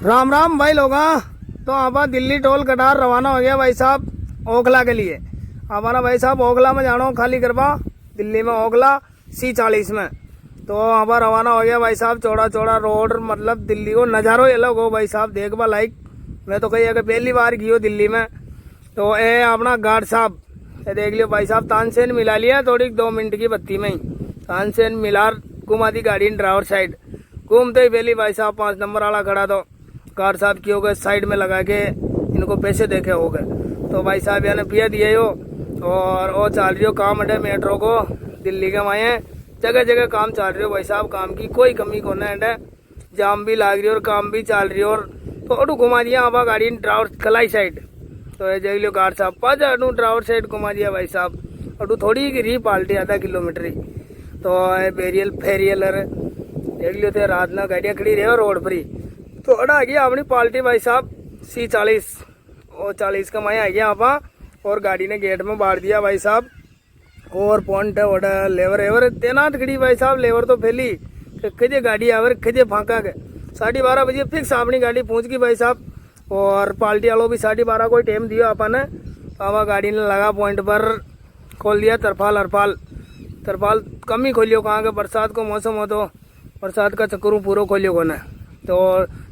राम राम भाई लोग। तो आप दिल्ली टोल कटार रवाना हो गया भाई साहब ओखला के लिए। हमारा भाई साहब ओखला में जाना हो खाली करवा दिल्ली में ओखला C40 में। तो आप रवाना हो गया भाई साहब। चौड़ा चौड़ा रोड मतलब दिल्ली को नज़ारो ये लोग हो भाई साहब देखवा लाइक। मैं तो कही अगर पहली बार की हो दिल्ली में तो ये अपना गार्ड साहब ये देख लियो भाई साहब। तानसेन मिला लिया थोड़ी 2 मिनट की बत्ती में ही तानसेन मिलार घुमा दी गाड़ी ड्राइवर साइड। घूमते ही पहली भाई साहब 5 नंबर वाला खड़ा तो कार साहब की हो गए साइड में लगा के इनको पैसे देखे हो गए। तो भाई साहब यानी पिया दिए हो और वो चल रही हो काम अड्डे मेट्रो को दिल्ली के वहाँ जगह जगह काम चल रही हो भाई साहब। काम की कोई कमी को ना है, जाम भी लाग रही और काम भी चल रही और तो अडू घुमा दिया आप गाड़ी ड्राइवर कलाई साइड। तो ये देख लो कार साहब 5 अडू ड्राइवर साइड घुमा दिया भाई साहब। अडू थोड़ी की रही पाल्टी आधा किलोमीटर ही। तो बेरियल फेरियलर देख लियो थे रात में गाड़ियाँ खड़ी रहे रोड पर ही। तो अड़ा आ गया अपनी पाल्टी भाई साहब C40 और 40 का माया आ गया आप और गाड़ी ने गेट में बाढ़ दिया भाई साहब। और पॉइंट है वोड़ा लेवर एवर तैनात खड़ी भाई साहब। लेवर तो फैली खजे गाड़ी आवर खजे फांका गए 12:30 बजे फिक्स अपनी गाड़ी पहुंच गई भाई साहब। और पाल्टी वालों भी 12:30 कोई टाइम दिया अपन ने। तो गाड़ी ने लगा पॉइंट पर खोल दिया तरपाल अरपाल तरपाल कम ही खोलियो कहाँ के बरसात को मौसम हो तो बरसात का चक्करू पूरा खोलियो को ना। तो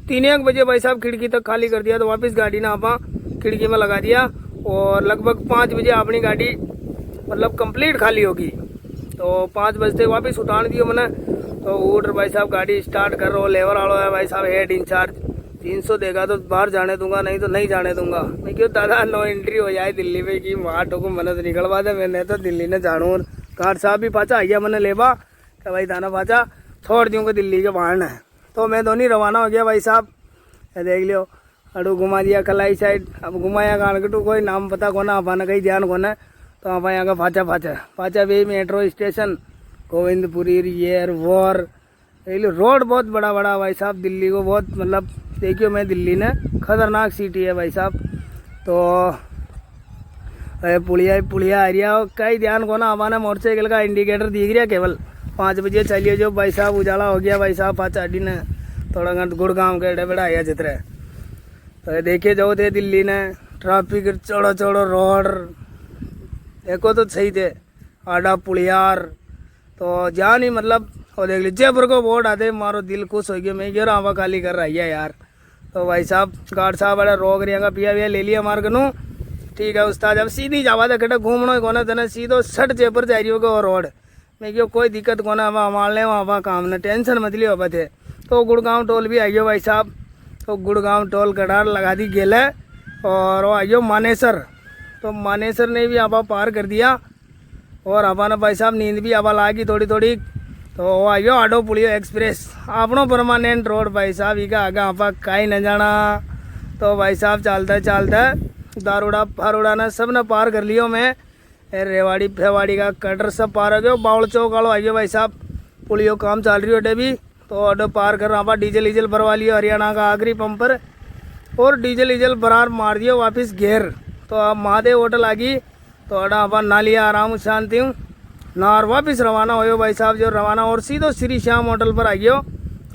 3-1 बजे भाई साहब खिड़की तक खाली कर दिया। तो वापस गाड़ी ना आप खिड़की में लगा दिया और लगभग 5 बजे अपनी गाड़ी मतलब कंप्लीट खाली होगी। तो 5 बजते वापस उठान दियो मैंने। तो उठ भाई साहब गाड़ी स्टार्ट कर रहा लेवर वालों है भाई साहब हेड इंचार्ज 300 देगा तो बाहर जाने दूंगा नहीं तो नहीं जाने दूंगा। मैं क्यों दादा नो एंट्री हो जाए दिल्ली में कि वहाँ टोको मदद निकलवा दे। मैंने तो दिल्ली ने जानू और कार साहब भी पाचा आइया मैंने लेबा क्या भाई दाना पाचा छोड़ दूंगा दिल्ली के बाहर न। तो मैं दोनों रवाना हो गया भाई साहब। ये देख लियो अडू घुमा दिया कलाई साइड। अब घुमाया कानकटू कोई नाम पता को ना अपना कहीं ध्यान को ना। तो आप यहाँ का फाचा फाचा फाचा भी metro station Govindpuri rear war road बहुत बड़ा बड़ा भाई साहब। दिल्ली को बहुत मतलब देखियो मैं दिल्ली ने खतरनाक सिटी है भाई साहब। तो पुलिया पुलिया एरिया कहीं ध्यान को ना हमारा मोटरसाइकिल का इंडिकेटर दिख रहा केवल 5 बजे चलिए जो भाई साहब उजाला हो गया भाई साहब। पाँच अड्डी ने थोड़ा घंट गुड़गांव के एडे बेड़ा आया चित्र। तो देखिए जो थे दिल्ली ने ट्रैफिक चौड़ो चौड़ो रोड देखो तो सही थे आडा पुलियार। तो जा नहीं मतलब और देख लीजिए जयपुर को बोर्ड आते मारो दिल खुश हो गया। मैं क्यों रावा खाली कर रही है यार। तो भाई साहब गार्ड साहब बड़ा रोक रही का पिया विया ले लिया मार कनू ठीक है उस्ताद। अब सीधी जावा था कटे घूमना कोना तना सीधो सट जयपुर जा रही होगा और रोड मैं क्यों कोई दिक्कत कोना अब हमारे ले वहाँ काम ना टेंशन मत लियो अब थे। तो गुड़गांव टोल भी आइयो भाई साहब। तो गुड़गांव टोल कटार लगा दी गेल है और वो आइयो मानेसर। तो मानेसर ने भी आप पार कर दिया और अपना भाई साहब नींद भी अब लागी थोड़ी थोड़ी। तो वो आइयो आडो पुलियो एक्सप्रेस अपनो परमानेंट रोड भाई साहब इका आगे आप कहीं न जाना। तो भाई साहब चलता चलता दारूड़ा फारूड़ा ने सब ने पार कर लियो। मैं रेवाड़ी फेवाड़ी का कटर सब पार हो गयो। बावल चौक वालों आइयो भाई साहब पुलियो काम चल रही हो अड्डे भी। तो अड्डो पार कर आप डीजल ईजल भरवा लियो हरियाणा का आखिरी पंप पर और डीजल ईजल बरार मार दियो वापस घेर। तो आप महादेव होटल आ गई। तो अड्डा आप ना लिया आराम शांति हूँ ना और वापस रवाना हो भाई साहब जो रवाना और सीधो श्री श्याम होटल पर आ गयो।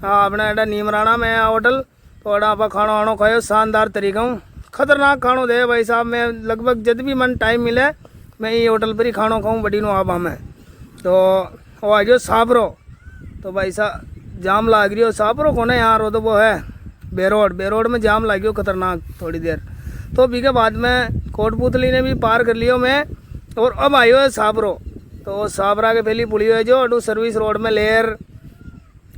हाँ अपना अड्डा नीमराना में होटल। तो अड्डा आप खानो वाणो खाओ शानदार तरीका हूँ खतरनाक खानो दे भाई साहब। मैं लगभग जब भी मन टाइम मिले मैं ये होटल पर ही खानो खाऊँ बड़ी नो आप हमें। तो वो आ गयो साबरो। तो भाई साहब जाम लाग रही हो साबरो को ना यार वो तो वो है बेरोड में जाम लागियो खतरनाक थोड़ी देर। तो भी के बाद में कोटपुतली ने भी पार कर लियो मैं और अब आयो है साबरो। तो साबरा के पहली पुलियो है जो अडू सर्विस रोड में लेर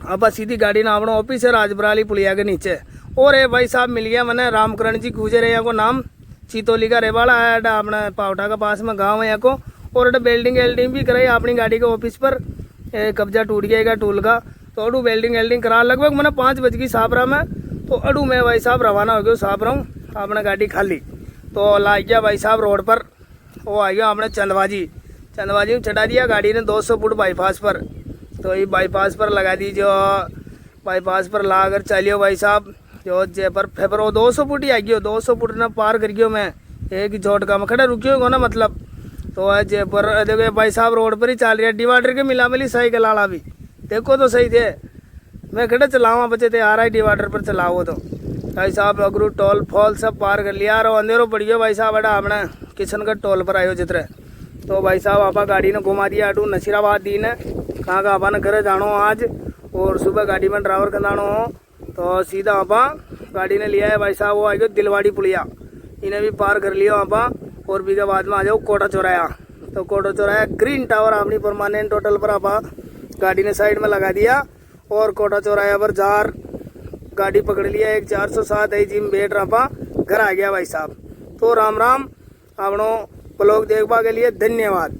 अब सीधी गाड़ी ना अपना ऑफिस है राजबराली पुलिया के नीचे। और ये भाई साहब मिल गया मैंने रामकरण जी गुजर यहाँ को नाम चितौली का रेवाड़ा है अपना पावटा का पास में गाँव है यहाँ को। और बेल्डिंग वेल्डिंग भी कराई अपनी गाड़ी के ऑफिस पर कब्जा टूट गया टूल का। तो अडू वेल्डिंग वेल्डिंग करा लगभग मैंने 5 बज गई साबरा में। तो अडू मैं भाई साहब रवाना हो गया साबरा हूँ अपना गाड़ी खाली। तो ला गया भाई साहब रोड पर वो आ गया अपने चंदबाजी में चढ़ा दिया गाड़ी ने 200 फुट बाईपास पर। तो ये बाईपास पर लगा दी जो बाईपास पर ला कर चलियो भाई साहब जो जयपुर फेबर वो 200 फुट ही आ गयो। 200 फुट ने पार कर गयो मैं एक झोटका में खड़ा रुकियो को ना मतलब। तो जयपुर देखो भाई साहब रोड पर ही चल रहा डिवाइडर के मिला मिली साइकिल वाला भी देखो तो सही थे। मैं खड़े चलावा बचे थे आ रहा है डिवाइडर पर चलाओ। तो भाई साहब अगरू टोल फॉल सब पार कर लिया और अंधेरो पड़ गयो भाई साहब। बड़ा हमने किशनगढ़ टोल पर आयो चित्र। तो भाई साहब आपा गाड़ी ने घुमा दिया अटू नसीराबाद दी ने कहाँ का आपा ने घर जानो आज, और सुबह गाड़ी में ड्राइवर कंदानो हो तो सीधा आपा गाड़ी ने लिया है भाई साहब। वो आ गयो दिलवाड़ी पुलिया, इन्हें भी पार कर लिया आपा। और भी के बाद में आ जाओ कोटा चौराया। तो कोटा चौराया ग्रीन टावर अपनी परमानेंट होटल पर आपा गाड़ी ने साइड में लगा दिया और कोटा चौराया पर जार गाड़ी पकड़ लिया। एक 407 है जिम बैठ रहा घर आ गया भाई साहब। तो राम राम, आपनों ब्लॉग देखने के लिए धन्यवाद।